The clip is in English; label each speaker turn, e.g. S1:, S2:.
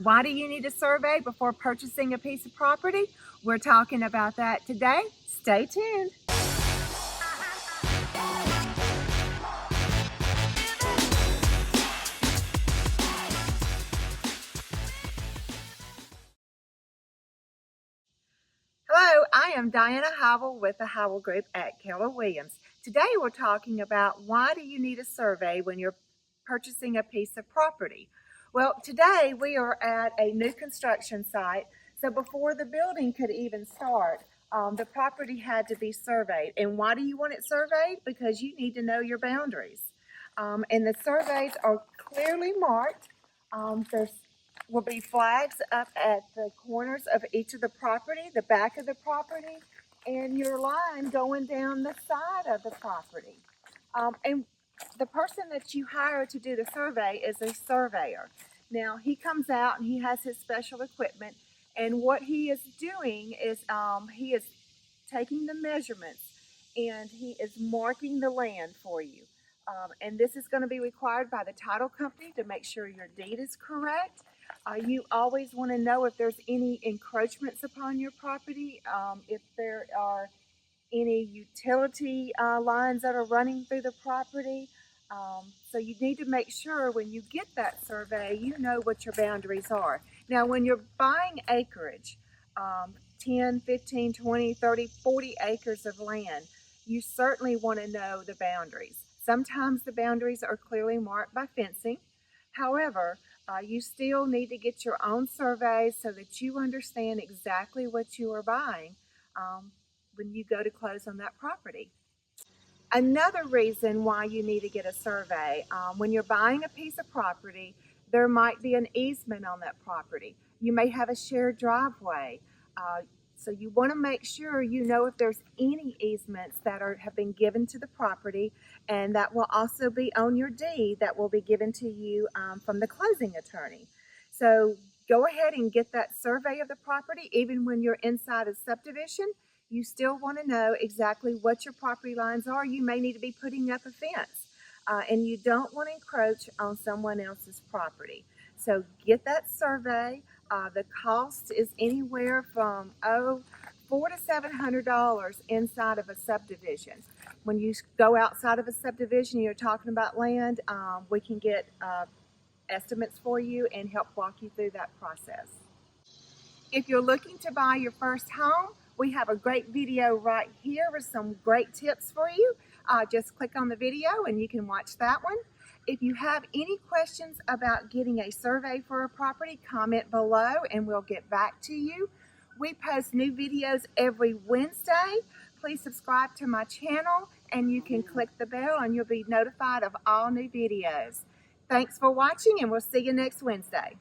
S1: Why do you need a survey before purchasing a piece of property? We're talking about that today. Stay tuned. Hello, I am Dianna Howell with the Howell Group at Keller Williams. Today we're talking about why do you need a survey when you're purchasing a piece of property. Well, today we are at a new construction site, so before the building could even start, the property had to be surveyed. And why do you want it surveyed? Because you need to know your boundaries. And the surveys are clearly marked. There's will be flags up at the corners of each of the property, the back of the property, and your line going down the side of the property. And the person that you hire to do the survey is a surveyor. Now, he comes out and he has his special equipment, and what he is doing is he is taking the measurements and he is marking the land for you. And this is going to be required by the title company to make sure your deed is correct. You always want to know if there's any encroachments upon your property, if there are any utility lines that are running through the property. So you need to make sure when you get that survey, you know what your boundaries are. Now, when you're buying acreage, 10, 15, 20, 30, 40 acres of land, you certainly want to know the boundaries. Sometimes the boundaries are clearly marked by fencing. However, you still need to get your own surveys so that you understand exactly what you are buying when you go to close on that property. Another reason why you need to get a survey, when you're buying a piece of property, there might be an easement on that property. You may have a shared driveway. So you want to make sure you know if there's any easements that have been given to the property, and that will also be on your deed that will be given to you from the closing attorney. So go ahead and get that survey of the property. Even when you're inside a subdivision, you still want to know exactly what your property lines are. You may need to be putting up a fence, and you don't want to encroach on someone else's property. So get that survey. The cost is anywhere from $400 to $700 inside of a subdivision. When you go outside of a subdivision, you're talking about land, we can get estimates for you and help walk you through that process. If you're looking to buy your first home, we have a great video right here with some great tips for you. Just click on the video and you can watch that one. If you have any questions about getting a survey for a property, comment below and we'll get back to you. We post new videos every Wednesday. Please subscribe to my channel and you can click the bell and you'll be notified of all new videos. Thanks for watching and we'll see you next Wednesday.